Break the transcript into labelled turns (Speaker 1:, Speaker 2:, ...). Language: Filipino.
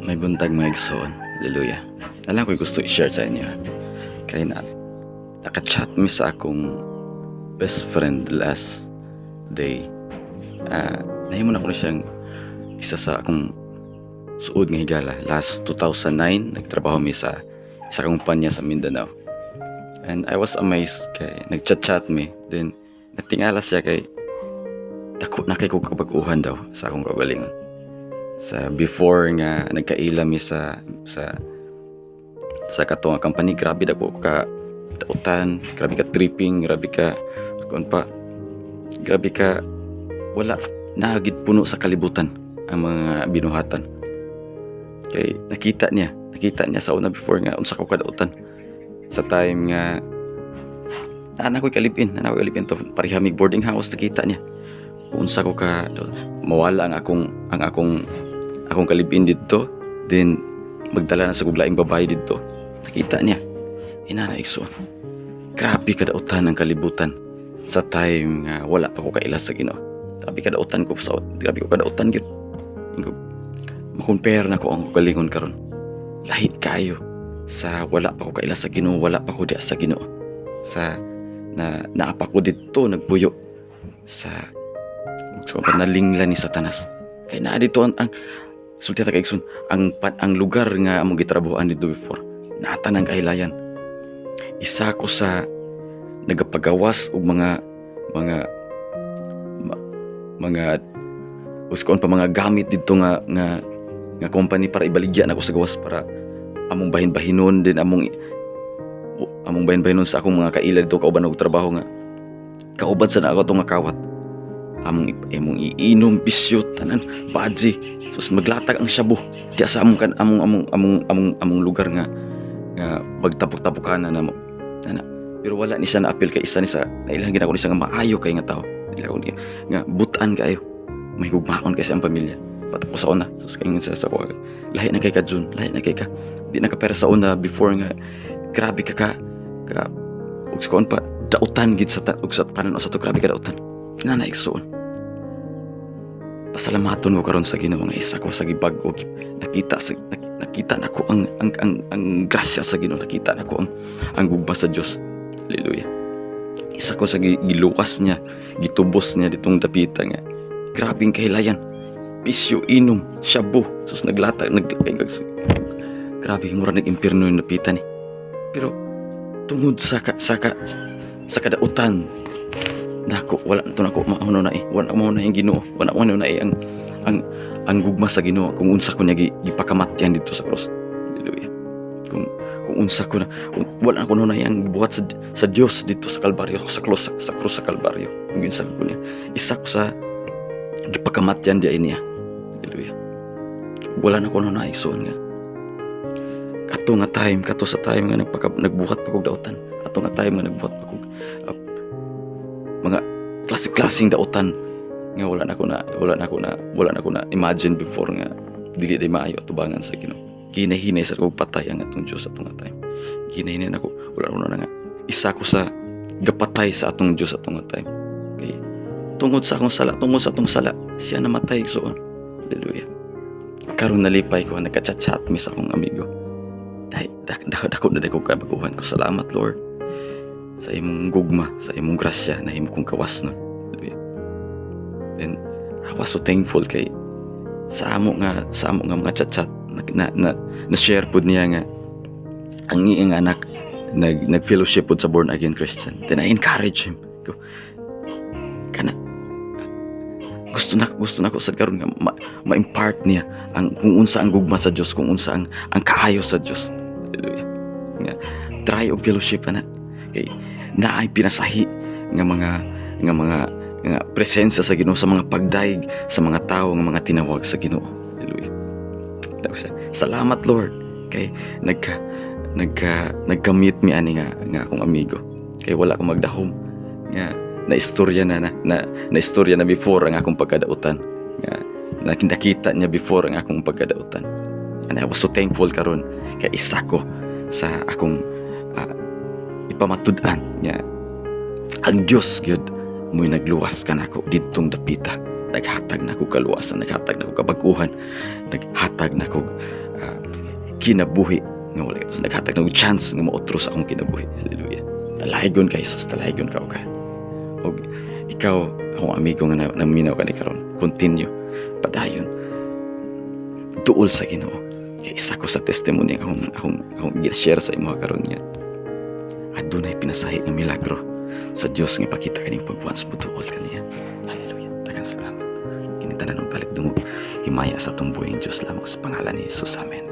Speaker 1: May buntag mga igsoon. Hallelujah. Alam ko gusto i-share sa inyo. Kaya naka-chat mi sa akong best friend last day. Nahimo na ko na siyang isa sa akong suod nga higala. Last 2009, nagtrabaho mi sa isa kumpanya sa Mindanao. And I was amazed kay nagchat-chat mi. Then natingala siya kay dako na kay ko kapag-uhan daw sa akong kaugalingon. Sa before nga nagkaila mi sa kato nga company, grabe dako ka dautan, grabe ka tripping, grabe ka kuan pa, grabe ka wala nagid puno sa kalibutan ang mga binuhatan. Kay nakita niya sa una before nga unsa ko kadautan sa time nga anak ko kalipin to parihamig boarding house. Nakita niya unsa ko ka mawala ang akong kalipin dito, then magdala na sa guglaing babae dito. Nakita niya inana igsoon, grabe kadautan ang kalibutan sa time nga wala pa ko kaila sa Ginoo. Grabe kadautan gyud. Makompare na ko ang galingon karon. Lahit kayo sa wala pa ko kaila sa Ginoo, wala pa ko diha sa Ginoo. Sa naapa ko dito nagpuyo sa panalinglan ni Satanas. Kay naa dito ang sulti ta kay igsoon, ang lugar nga among gitrabahoan dito before. Naatan ang kahilayan. Isa ko sa nagapagawas og uskon pa mga gamit dito nga company para ibaligyan ako sa gawas para among bahin-bahinon din among bahin-bahinon sa akong mga kaila dito kauban og trabaho nga kaubad sa na ako itong kawat among iinom bisyo tanan badji sus maglatag ang shabu diya sa among lugar nga magtapok-tapokan na mo ana. Pero wala ni siya na appeal kay isa ni sa nailang ginako ni siya nga maayo kay nga tao nga butan kayo may hugmaon kasi ang pamilya patapos sa una sus kay nga sa ko lahi na kay ka June, lahi na kay ka di na ka pera sa una before nga grabe ka ug sa pa dautan gid sa ug sa panan sa to grabe ka dautan na igsoon. Pasalamaton ko karon sa Ginoo nga isa ko sa gibag-o nakita nako ang grasya sa Ginoo, nakita nako ang gugma sa Dios. Hallelujah. Isa ko sa giluwas niya, gitubos niya ditong dapita nga grabing kahilayan, bisyo, inom, shabu, sus naglatag grabe mura nag-impierno yung dapita ni. Pero tungod sa kadautan nako wala to nako mauno na wala mo na yung Ginoo, wala mo na ang gugma sa Ginoo kung unsa ko niya gipakamatyan dito sa cross. Hallelujah. Kung unsa ko na wala ko na yang buhat sa Dios dito sa Kalbaryo, sa cross sa Kalbaryo. Kung unsa ko niya isa ko sa gipakamatyan dia niya. Hallelujah. Wala na ko na igsoon nga kato sa time nga nagbuhat pa kog dautan, ato nga time nga nagbuhat pa kog mga klaseng dautan nga wala na ko na imagine before nga dili day maayo atubangan sa Ginoo. Kinahinay sa kog patay ang atong Dios atong time. Kinahinay nako wala na nga isa ko sa gapatay sa atong Dios atong time. Kay tungod sa atong sala siya namatay igsoon. Hallelujah. Karon nalipay ko nagka-chat mi sa akong amigo. Dako na ko kabaguhan ko. Salamat Lord sa imong gugma, sa imong grasya na imong kong kawas nun. Hallelujah. Then I was so thankful kay sa amo nga mga chat na share pud niya nga ang iyang anak nag-fellowship pud sa born again Christian. Then I encourage him. Kana gusto na ko sad karon nga ma-impart niya kung unsa ang gugma sa Dios, kung unsa ang kaayo sa Dios. Hallelujah. Nga try og fellowship na kay naay pinasahi nga mga presensya sa Ginoo sa mga pagdaig sa mga tao nga mga tinawag sa Ginoo. Hallelujah. Salamat Lord kay nagka-meet mi ani nga akong amigo. Kay wala ko magdahom nga naistorya na before ang akong pagkadautan nga nakita niya before ang akong pagkadautan. And I was so thankful karon kay isa ko sa akong ipamatud-an nga ang Dios gyud mo'y nagluwas ka nako didtong dapita, naghatag nako kaluwasan, naghatag nako kabaguhan, naghatag nako kinabuhi nga wala naghatag ng chance nga mautro sa akong kinabuhi. Hallelujah. Talaygon kay Jesus, talaygon ka o ka. Og ikaw akong amigo nga naminaw ka ni karon, continue padayon duol sa Ginoo. Kay isa ko sa testimony akong gi-share sa imo karon niya. Adunay pinasahi nga milagro sa Dios nga ipakita kaning pagbuhat sa duol kaniya. Hallelujah. Daghang salamat. Kini tanan ng balik dungog himaya sa atong buhing Dios lamang sa pangalan ni Jesus. Amen.